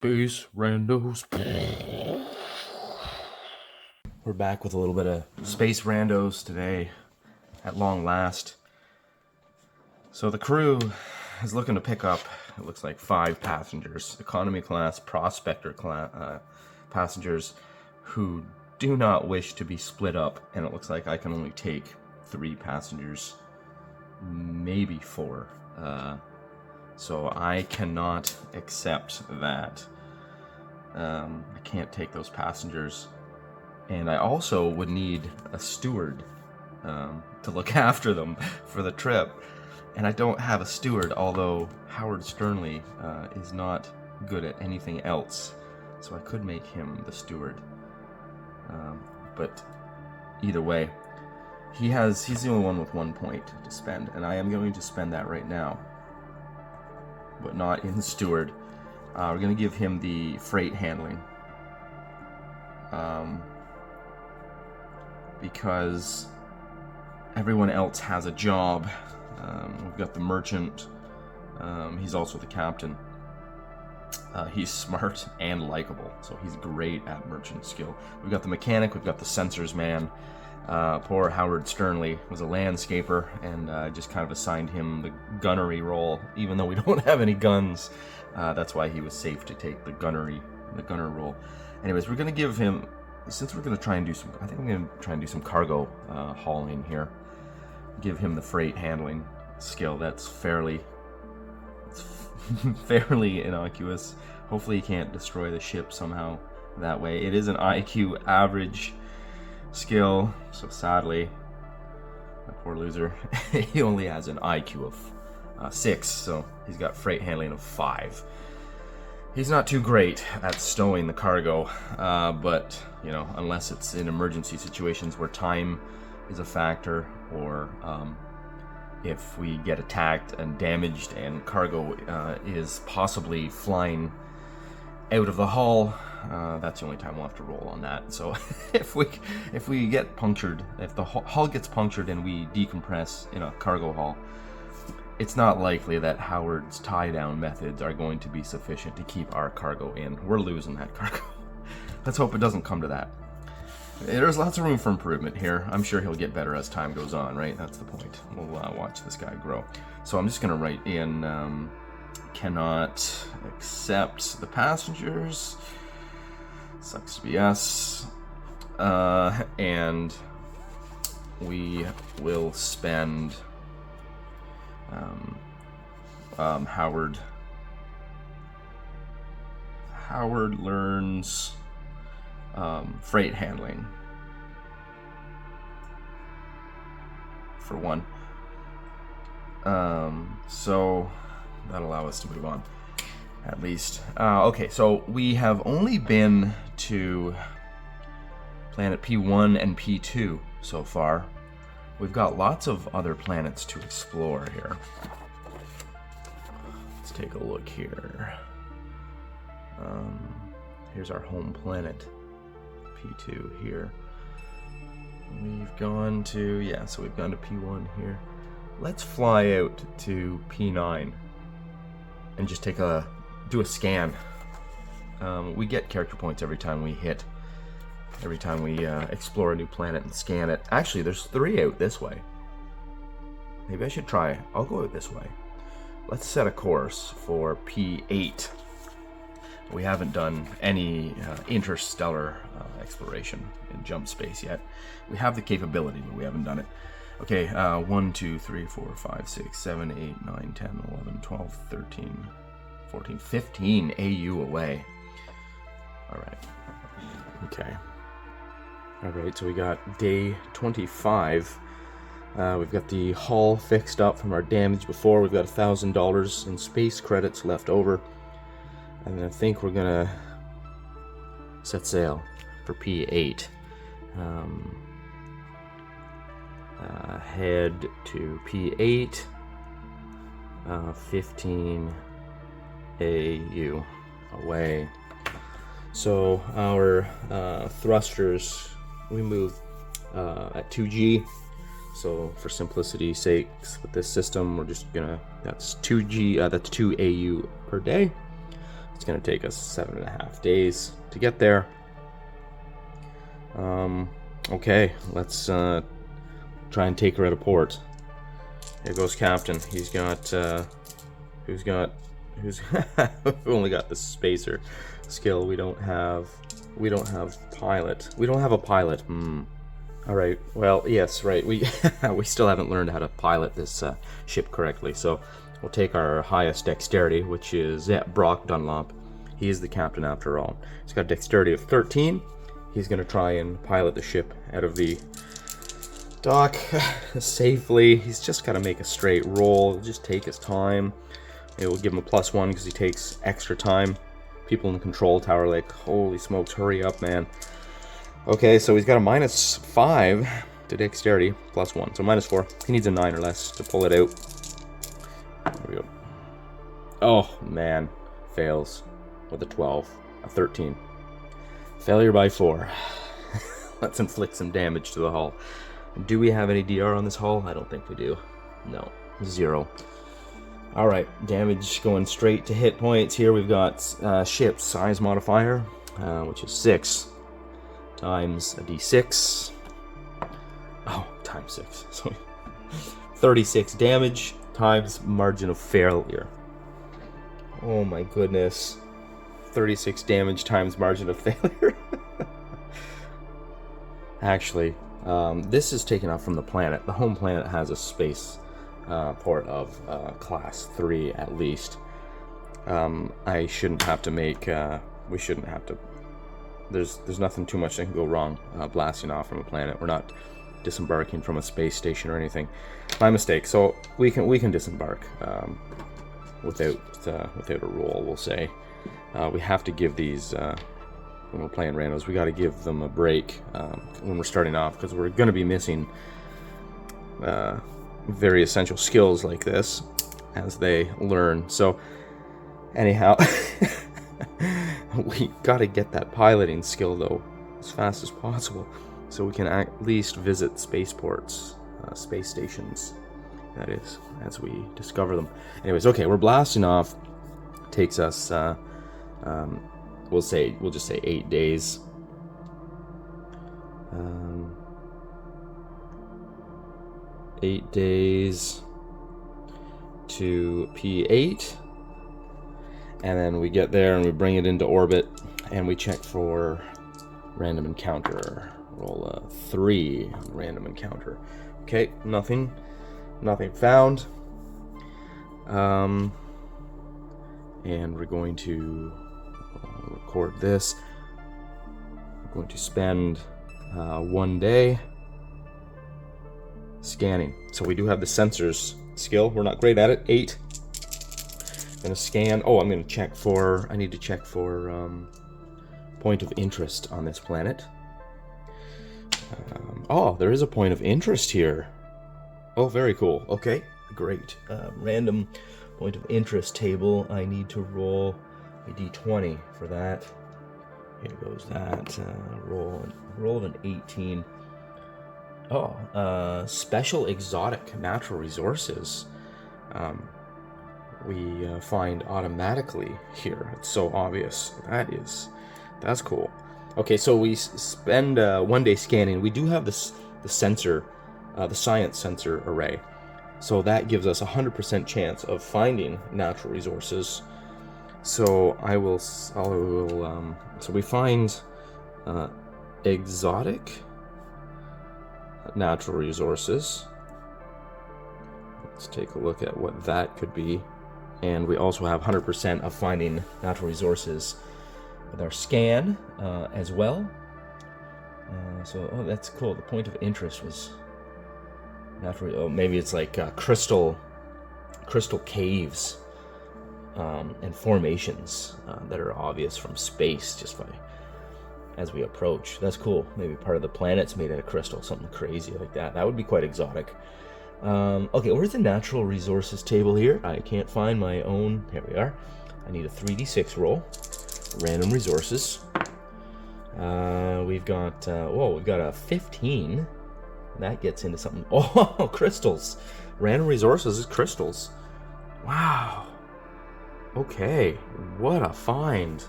SpaceRandos. We're back with a little bit of SpaceRandos today, at long last. So the crew is looking to pick up, it looks like 5 passengers, economy class, prospector class passengers who do not wish to be split up, and it looks like I can only take 3 passengers, maybe 4. So I cannot accept that. I can't take those passengers. And I also would need a steward to look after them for the trip. And I don't have a steward, although Howard Sternley is not good at anything else. So I could make him the steward. But either way, he's the only one with 1 point to spend. And I am going to spend that right now. But not in steward. We're going to give him the freight handling. Because everyone else has a job. We've got the merchant. He's also the captain. He's smart and likable, so he's great at merchant skill. We've got the mechanic, we've got the sensors man. Poor Howard Sternley was a landscaper, and I just kind of assigned him the gunnery role, even though we don't have any guns. That's why he was safe to take the gunner role. Anyways, we're going to give him, since we're going to try and do some, I think I'm going to try and do some cargo hauling here. Give him the freight handling skill. That's fairly innocuous. Hopefully he can't destroy the ship somehow that way. It is an IQ average skill, so sadly, my poor loser, he only has an IQ of 6, so he's got freight handling of 5. He's not too great at stowing the cargo, but, you know, unless it's in emergency situations where time is a factor, or if we get attacked and damaged and cargo is possibly flying out of the hull, that's the only time we'll have to roll on that. So if we get punctured, if the hull gets punctured and we decompress in a cargo hull, it's not likely that Howard's tie-down methods are going to be sufficient to keep our cargo in. We're losing that cargo. Let's hope it doesn't come to that. There's lots of room for improvement here. I'm sure he'll get better as time goes on, right? That's the point. We'll watch this guy grow. So I'm just going to write in cannot accept the passengers. Sucks to be us. And we will spend Howard learns freight handling for 1. So that'll allow us to move on, at least. Okay, so we have only been to planet P1 and P2 so far. We've got lots of other planets to explore here. Let's take a look here. Here's our home planet, P2 here. We've gone to, so we've gone to P1 here. Let's fly out to P9 and just do a scan. We get character points every time we explore a new planet and scan it. Actually, there's 3 out this way. Maybe I should try. I'll go out this way. Let's set a course for P8. We haven't done any interstellar exploration in jump space yet. We have the capability, but we haven't done it. Okay, 1, 2, 3, 4, 5, 6, 7, 8, 9, 10, 11, 12, 13, 14, 15 AU away. Alright. Okay. Alright, so we got day 25. We've got the hull fixed up from our damage before. We've got $1,000 in space credits left over. And I think we're gonna set sail for P8. Head to P8, 15 AU away. So our thrusters, we move at 2G. So for simplicity's sakes, with this system, we're just gonna, that's 2G, that's 2 AU per day. It's going to take us 7.5 days to get there. Okay, let's try and take her out of port. Here goes Captain. He's got who's only got the spacer skill. We don't have pilot. We don't have a pilot. All right. Well, yes, right. We we still haven't learned how to pilot this ship correctly. So we'll take our highest dexterity, which is Brock Dunlop. He is the captain after all. He's got a dexterity of 13. He's going to try and pilot the ship out of the dock safely. He's just got to make a straight roll. He'll just take his time. It will give him a +1 because he takes extra time. People in the control tower are like, holy smokes, hurry up, man. Okay, so he's got a -5 to dexterity, +1, so -4. He needs a 9 or less to pull it out. There we go. Oh, man. Fails with a 12, a 13. Failure by 4. Let's inflict some damage to the hull. Do we have any DR on this hull? I don't think we do. No. 0. Alright, damage going straight to hit points. Here we've got ship size modifier, which is 6 times a d6. Oh, times 6. So 36 damage times margin of failure. Oh my goodness. 36 damage times margin of failure. Actually, this is taken off from the planet. The home planet has a space port of class 3 at least. I shouldn't have to make. We shouldn't have to. There's nothing too much that can go wrong blasting off from a planet. We're not disembarking from a space station or anything. My mistake. So we can disembark without a roll. We'll say we have to give these. When we're playing randos, we got to give them a break when we're starting off, because we're going to be missing very essential skills like this as they learn. So anyhow, we got to get that piloting skill though as fast as possible, so we can at least visit spaceports, space stations. That is, as we discover them. Anyways, okay, we're blasting off. Takes us. We'll just say 8 days. 8 days to P8, and then we get there and we bring it into orbit and we check for random encounter. Roll a 3 on the random encounter. Okay, nothing found. And we're going to record this. We're going to spend 1 day scanning. So we do have the sensors skill. We're not great at it. 8. I'm gonna scan. Oh, I'm gonna check for. I need to check for point of interest on this planet. Oh, there is a point of interest here. Oh, very cool. Okay, great. Random point of interest table. I need to roll a d20 for that. Here goes that. Roll of an 18. Oh, special exotic natural resources. We find automatically here. It's so obvious. That's cool. Okay, so we spend 1 day scanning. We do have the sensor, the science sensor array. So that gives us 100% chance of finding natural resources. So so we find exotic natural resources. Let's take a look at what that could be. And we also have 100% of finding natural resources with our scan as well. Oh, that's cool. The point of interest was natural. Oh, maybe it's like crystal caves and formations that are obvious from space just as we approach. That's cool. Maybe part of the planet's made out of crystal, something crazy like that. That would be quite exotic. Okay, where's the natural resources table here? I can't find my own. Here we are. I need a 3d6 roll. Random resources. We've got a 15. That gets into something. Oh, crystals. Random resources is crystals. Wow. Okay, what a find.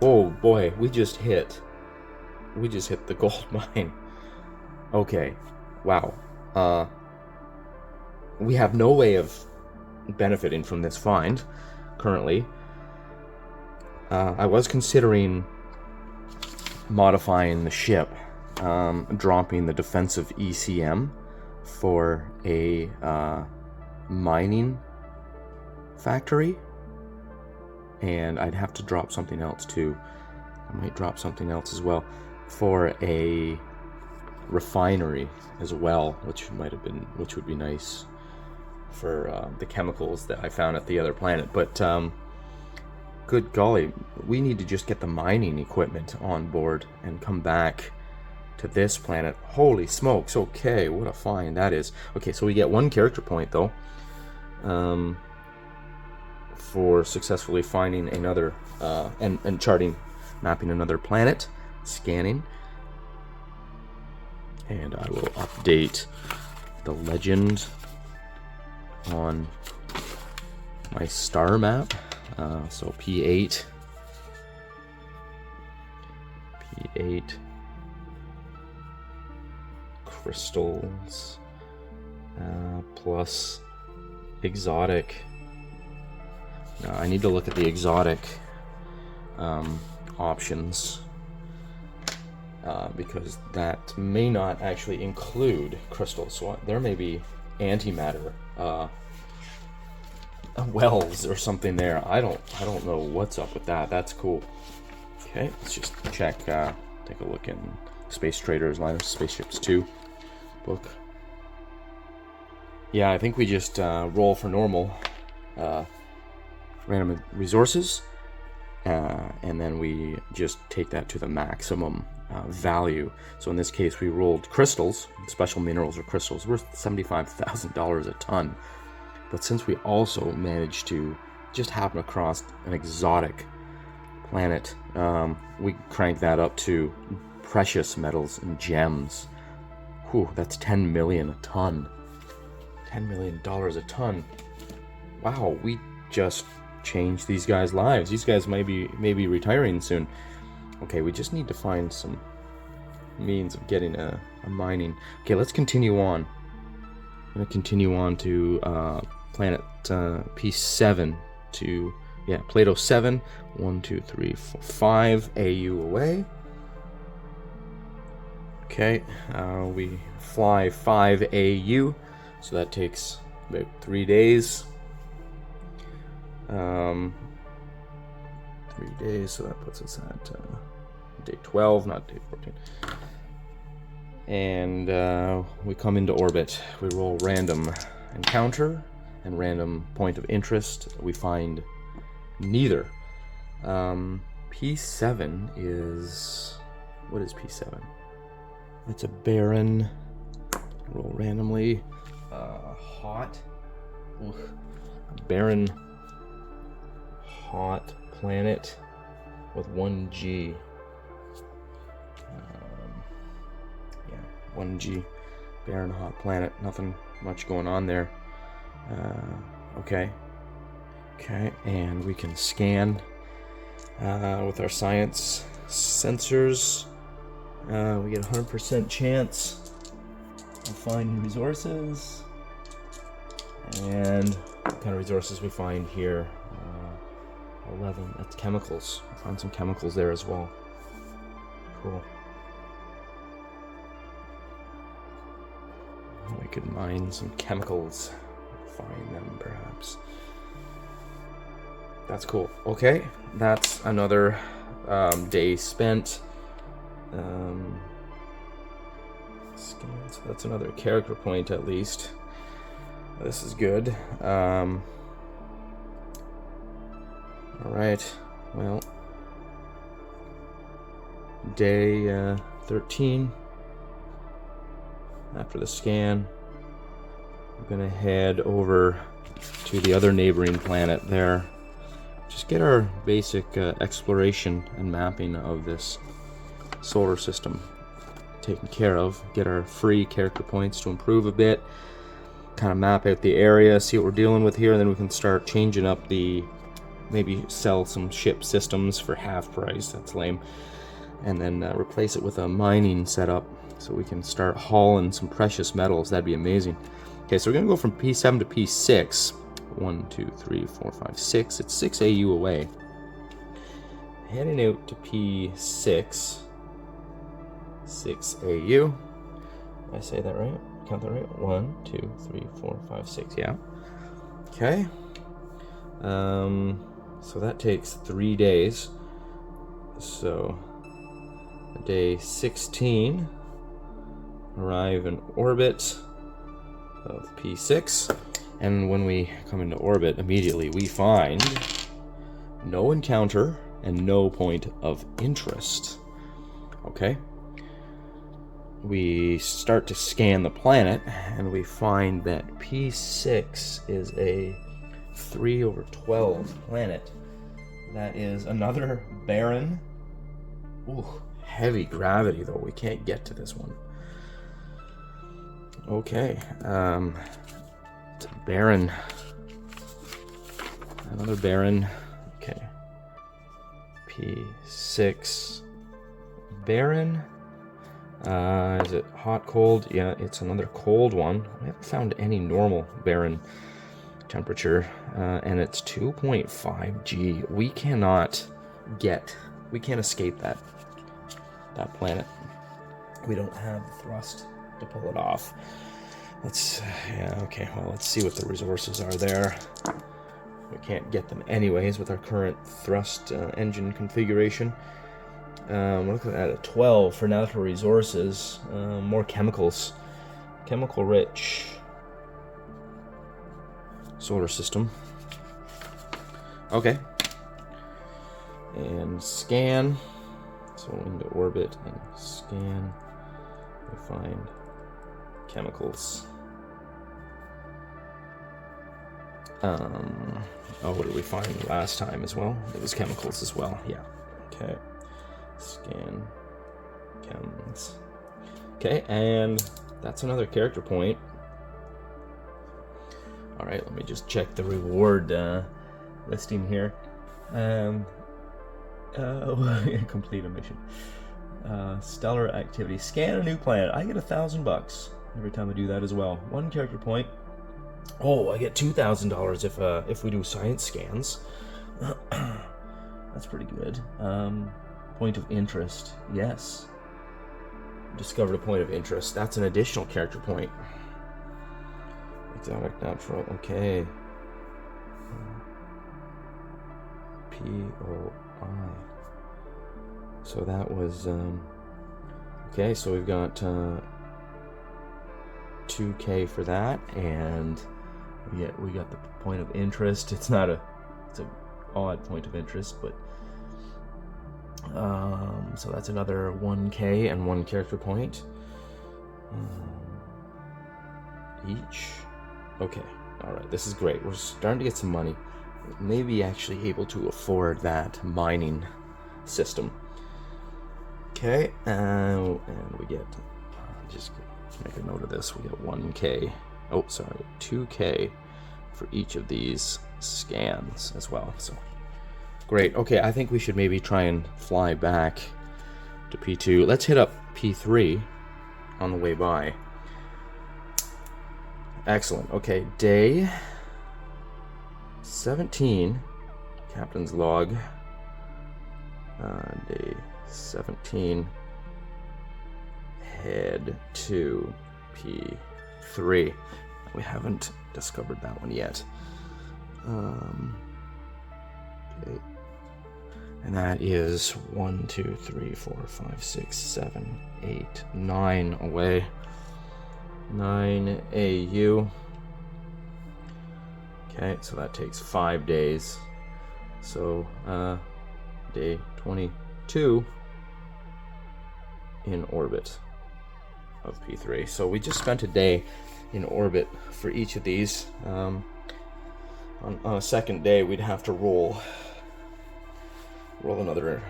Oh boy, we just hit the gold mine. Okay, wow. We have no way of benefiting from this find currently. I was considering modifying the ship, dropping the defensive ECM for a mining factory, and I'd have to drop something else too. I might drop something else as well for a refinery as well, which would be nice for the chemicals that I found at the other planet. But good golly, we need to just get the mining equipment on board and come back to this planet. Holy smokes, okay, what a find that is. Okay, so we get 1 character point though, for successfully finding another and charting, mapping another planet, scanning. And I will update the legend on my star map. So P8 crystals plus exotic. Now I need to look at the exotic options, because that may not actually include crystals. So there may be antimatter wells or something there. I don't know what's up with that. That's cool. Okay, let's just check. Take a look in Space Traders Line of Spaceships 2 book. Yeah, I think we just roll for normal random resources, and then we just take that to the maximum value. So in this case, we rolled crystals, special minerals or crystals, worth $75,000 a ton. But since we also managed to just happen across an exotic planet, we crank that up to precious metals and gems. Whew, that's 10 million a ton. $10 million a ton. Wow, we just changed these guys' lives. These guys may be retiring soon. Okay, we just need to find some means of getting a mining. Okay, let's continue on. I'm gonna continue on to planet P7 to, yeah, Plato 7. 1, 2, 3, 4, 5 AU away. Okay, we fly 5 AU, so that takes about 3 days. 3 days, so that puts us at day 12, not day 14. And we come into orbit. We roll random encounter and random point of interest. We find neither. P7 is... what is P7? It's a barren... roll randomly. Hot. Ugh. A barren... hot planet with 1G. Yeah, 1G. Barren hot planet. Nothing much going on there. Okay, and we can scan with our science sensors. We get a 100% chance of finding resources. And what kind of resources we find here? 11. That's chemicals. We find some chemicals there as well. Cool. We could mine some chemicals. Find them, perhaps. That's cool. Okay, that's another day spent. So that's another character point at least. This is good. All right. Well, day 13. After the scan, we're gonna head over to the other neighboring planet there. Just get our basic exploration and mapping of this solar system taken care of. Get our free character points to improve a bit. kind of map out the area, see what we're dealing with here, and then we can start changing up maybe sell some ship systems for half price. That's lame. And then replace it with a mining setup so we can start hauling some precious metals. That'd be amazing. Okay, so we're gonna go from P7 to P6. 1, 2, 3, 4, 5, 6. It's 6 AU away. Heading out to P6. 6 AU. Did I say that right? Count that right? 1, 2, 3, 4, 5, 6. Yeah. Okay. So that takes 3 days. So day 16, arrive in orbit of P6, and when we come into orbit, immediately we find no encounter and no point of interest. Okay. We start to scan the planet, and we find that P6 is a 3/12 planet. That is another barren. Ooh, heavy gravity though. We can't get to this one. Okay, it's a barren. Another barren. Okay. P6 barren. Is it hot, cold? Yeah, it's another cold one. We haven't found any normal barren temperature, and it's 2.5 G. We can't escape that planet. We don't have the thrust to pull it off. Let's see what the resources are there. We can't get them anyways with our current thrust engine configuration. We're looking at a 12 for natural resources. More chemicals. Chemical rich. Solar system. Okay. And scan. So into orbit and scan. We find chemicals. What did we find last time as well? It was chemicals as well. Yeah. Okay. Scan. Chems. Okay, and that's another character point. All right, let me just check the reward listing here. Complete a mission. Stellar activity. Scan a new planet. I get $1,000 every time I do that as well. 1 character point. Oh, I get $2,000 if we do science scans. That's pretty good. Point of interest. Yes. Discovered a point of interest. That's an additional character point. Exotic natural. Okay. POI. So that was okay. So we've got 2K for that, and we got the point of interest. It's an odd point of interest, but so that's another 1K and 1 character point each. Okay, all right, this is great. We're starting to get some money. Maybe actually able to afford that mining system. Okay, and we get just make a note of this. We get 1K. Oh, sorry, 2K for each of these scans as well. So great. Okay, I think we should maybe try and fly back to P2. Let's hit up P3 on the way by. Excellent. Okay, day 17, captain's log. Day 17. Head to P3. We haven't discovered that one yet. Okay. And that is 1, 2, 3, 4, 5, 6, 7, 8, 9 away. 9 AU. Okay, so that takes 5 days. So day 22 in orbit of P3. So we just spent a day in orbit for each of these. On a second day, we'd have to roll another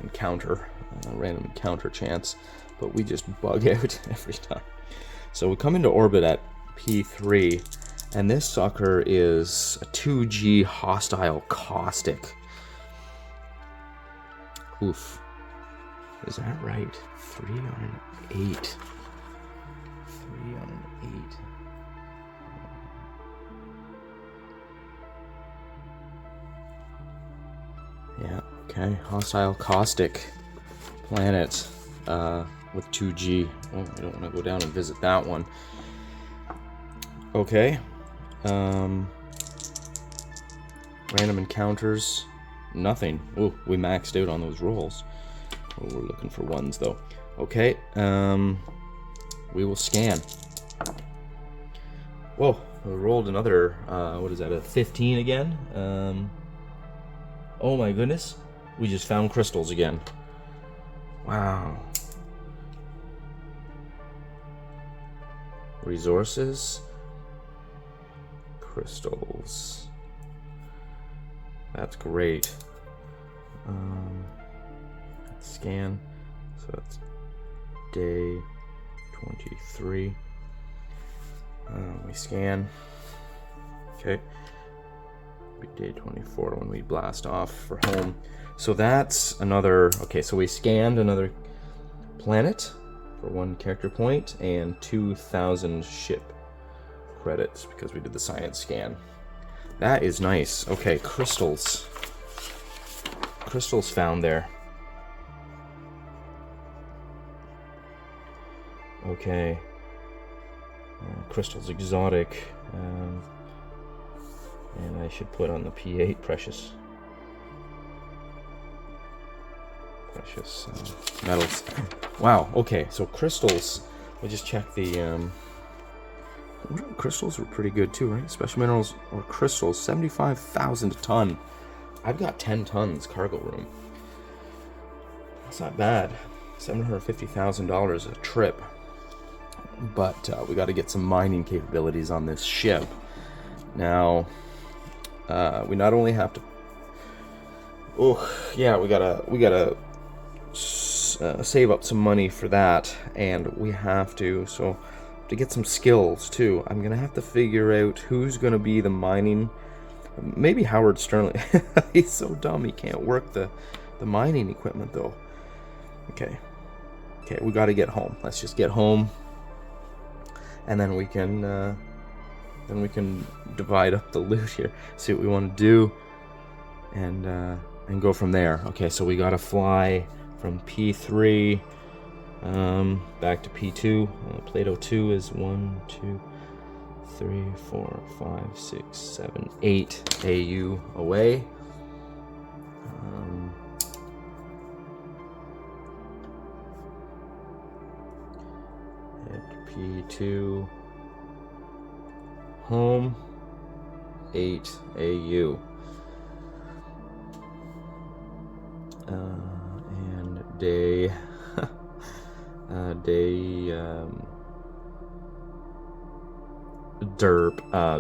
encounter, random encounter chance, but we just bug out every time. So we come into orbit at P3. And this sucker is a 2G hostile caustic. Oof. Is that right? 3 on an 8. 3 on an 8. Yeah, okay. Hostile caustic planet with 2G. Oh, I don't want to go down and visit that one. Okay. Random encounters. Nothing. Ooh, we maxed out on those rolls. Oh, we're looking for ones though. Okay. We will scan. Whoa, we rolled another, what is that, a 15 again? Oh my goodness. We just found crystals again. Wow. Resources. Crystals. That's great. Scan. So that's day 23. We scan. Okay. Be day 24 when we blast off for home. So that's another. Okay, so we scanned another planet for 1 character point and 2,000 ship credits because we did the science scan. That is nice. Okay, crystals. Crystals found there. Okay. Crystals exotic. And I should put on the P8 precious. Precious metals. Wow, okay, so crystals. We just checked the. Crystals were pretty good too, right? Special minerals or crystals, 75,000 a ton. I've got 10 tons cargo room. That's not bad. $750,000 a trip. But we got to get some mining capabilities on this ship. Now, we not only have to. Oh yeah, we gotta save up some money for that, and we have to to get some skills too. I'm gonna have to figure out who's gonna be the mining. Maybe Howard Sterling. He's so dumb he can't work the mining equipment though. Okay, we got to get home. Let's just get home, and then we can divide up the loot here. See what we want to do, and go from there. Okay, so we got to fly from P3 back to P2. Plato 2 is 1, 2, 3, 4, 5, 6, 7, 8 AU away. At P2 home 8 AU. And day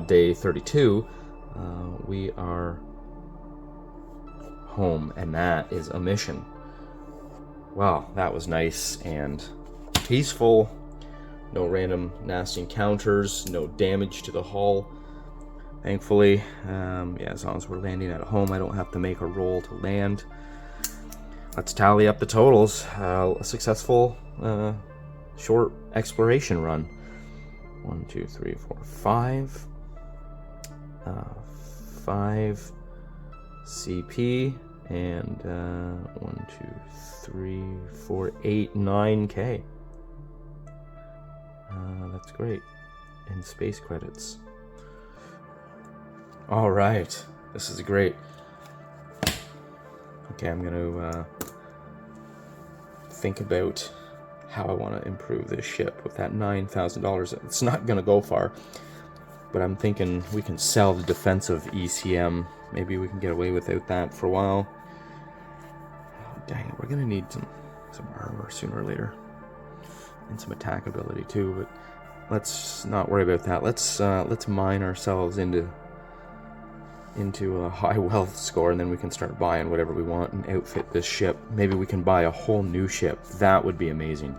day 32, we are home, and that is a mission. Wow, that was nice and peaceful. No random nasty encounters, no damage to the hull. Thankfully, yeah, as long as we're landing at home, I don't have to make a roll to land. Let's tally up the totals. A successful short exploration run. 1, 2, 3, 4, 5. 5 CP and 1, 2, 3, 4, 8, 9K. That's great. And space credits. All right, this is great. Okay, I'm gonna think about how I want to improve this ship with that $9,000. It's not gonna go far, but I'm thinking we can sell the defensive ECM. Maybe we can get away without that for a while. Oh, dang it, we're gonna need some armor sooner or later, and some attack ability too. But let's not worry about that. Let's mine ourselves into a high wealth score, and then we can start buying whatever we want and outfit this ship. Maybe we can buy a whole new ship. That would be amazing.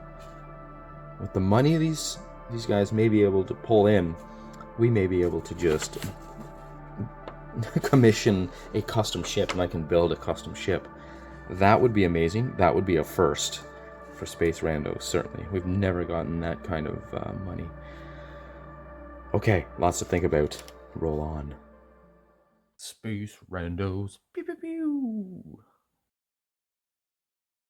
With the money these these guys may be able to pull in. We may be able to just commission a custom ship, and I can build a custom ship. That would be amazing. That would be a first for SpaceRandos, certainly. We've never gotten that kind of money. Okay, lots to think about. Roll on. SpaceRandos. Pew, pew, pew.